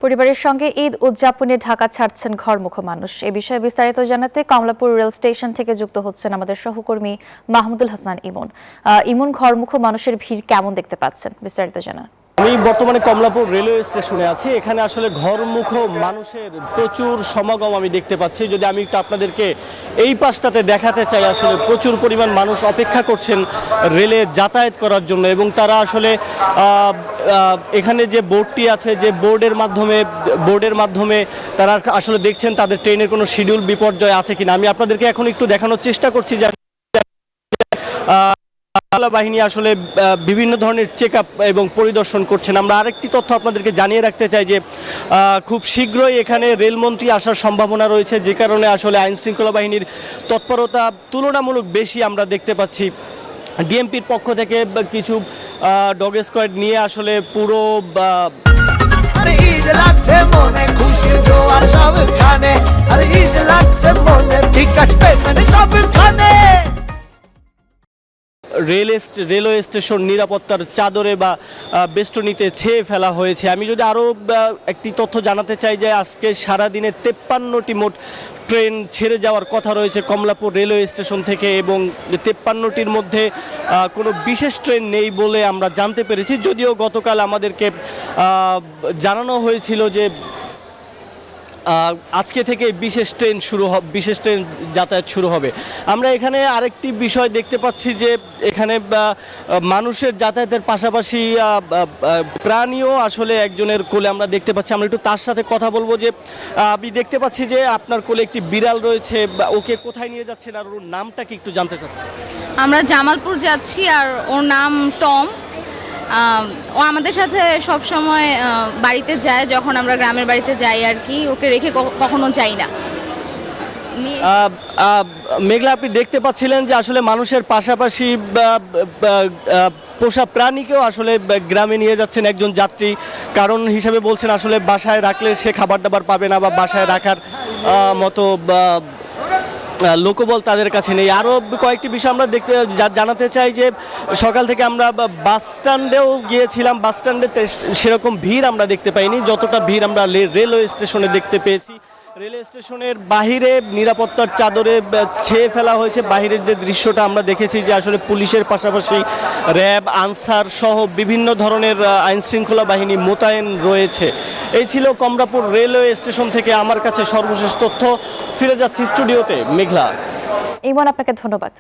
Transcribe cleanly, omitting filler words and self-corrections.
পরিবারের সঙ্গে ঈদ উদযাপনে ঢাকা ছাড়ছেন ঘরমুখো মানুষ। এ বিষয়ে বিস্তারিত জানাতে কমলাপুর রেল স্টেশন থেকে যুক্ত হচ্ছেন আমাদের সহকর্মী মাহমুদুল হাসান ইমন। ইমন, ঘরমুখো মানুষের ভিড় কেমন দেখতে পাচ্ছেন, বিস্তারিত জানান। আমি বর্তমানে কমলাপুর রেলওয়ে স্টেশনে আছি। এখানে আসলে ঘরমুখো মানুষের প্রচুর সমাগম আমি দেখতে পাচ্ছি। যদি আমি একটু আপনাদেরকে এই পাশটাতে দেখাতে চাই, আসলে প্রচুর পরিমাণ মানুষ অপেক্ষা করছেন রেলে যাতায়াত করার জন্য, এবং তারা আসলে এখানে যে বোর্ডটি আছে, যে বোর্ডের মাধ্যমে তারা আসলে দেখছেন তাদের ট্রেনের কোনো শিডিউল বিপর্যয় আছে কিনা। আমি আপনাদেরকে এখন একটু দেখানোর চেষ্টা করছি যে বাহিনী আসলে বিভিন্ন ধরনের চেক আপ এবং পরিদর্শন করছেন। আমরা আরেকটি তথ্য আপনাদেরকে জানিয়ে রাখতে চাই যে খুব শীঘ্রই এখানে রেলমন্ত্রী আসার সম্ভাবনা রয়েছে, যে কারণে আসলে আইন শৃঙ্খলা বাহিনীর তৎপরতা তুলনামূলক বেশি আমরা দেখতে পাচ্ছি। ডিএমপির পক্ষ থেকে কিছু ডগ স্কোয়াড নিয়ে আসলে পুরো রেলওয়ে স্টেশন নিরাপত্তার চাদরে বা বেষ্টনীতে ছেয়ে ফেলা হয়েছে। আমি যদি আরও একটি তথ্য জানাতে চাই যে আজকে সারাদিনে 53টি মোট ট্রেন ছেড়ে যাওয়ার কথা রয়েছে কমলাপুর রেলওয়ে স্টেশন থেকে, এবং 53টির মধ্যে কোনো বিশেষ ট্রেন নেই বলে আমরা জানতে পেরেছি। যদিও গতকাল আমাদেরকে জানানো হয়েছিল যে আজকে থেকে বিশেষ ট্রেন যাতায়াত শুরু হবে। আমরা এখানে আরেকটি বিষয় দেখতে পাচ্ছি যে এখানে মানুষের যাতায়াতের পাশাপাশি প্রাণীও আসলে একজনের কোলে আমরা দেখতে পাচ্ছি। আমরা একটু তার সাথে কথা বলবো। যে আমি দেখতে পাচ্ছি যে আপনার কোলে একটি বিড়াল রয়েছে, ওকে কোথায় নিয়ে যাচ্ছেন আর ওর নামটা কি একটু জানতে চাচ্ছি। আমরা জামালপুর যাচ্ছি, আর ওর নাম টম। ও আমাদের সাথে সব সময় বাড়িতে যায়, যখন আমরা গ্রামের বাড়িতে যাই আর কি। ওকে রেখে কখনো যাই না। মেঘলা, আপনি দেখতে পাচ্ছিলেন যে আসলে মানুষের পাশাপাশি পোষা প্রাণীকেও আসলে গ্রামে নিয়ে যাচ্ছেন একজন যাত্রী। কারণ হিসাবে বলছেন আসলে বাসায় রাখলে সে খাবার দাবার পাবে না, বা বাসায় রাখার মতো লোকবল তাদের কাছে নেই। আরও কয়েকটি বিষয় আমরা জানাতে চাই যে সকাল থেকে আমরা বাস স্ট্যান্ডেও গিয়েছিলাম। বাস স্ট্যান্ডে সেরকম ভিড় আমরা দেখতে পাইনি যতটা ভিড় আমরা রেলওয়ে স্টেশনে দেখতে পেয়েছি। রেলওয়ে স্টেশনের বাহিরে নিরাপত্তার চাদরে ছেয়ে ফেলা হয়েছে। বাহিরের যে দৃশ্যটা আমরা দেখেছি যে আসলে পুলিশের পাশাপাশি র্যাব, আনসার সহ বিভিন্ন ধরনের আইন শৃঙ্খলা বাহিনী মোতায়েন রয়েছে। এই ছিল কমলাপুর রেলওয়ে স্টেশন থেকে আমার কাছে সর্বশেষ তথ্য। ফিরে যাচ্ছি স্টুডিওতে। মেঘলা। ইমন, আপনাকে ধন্যবাদ।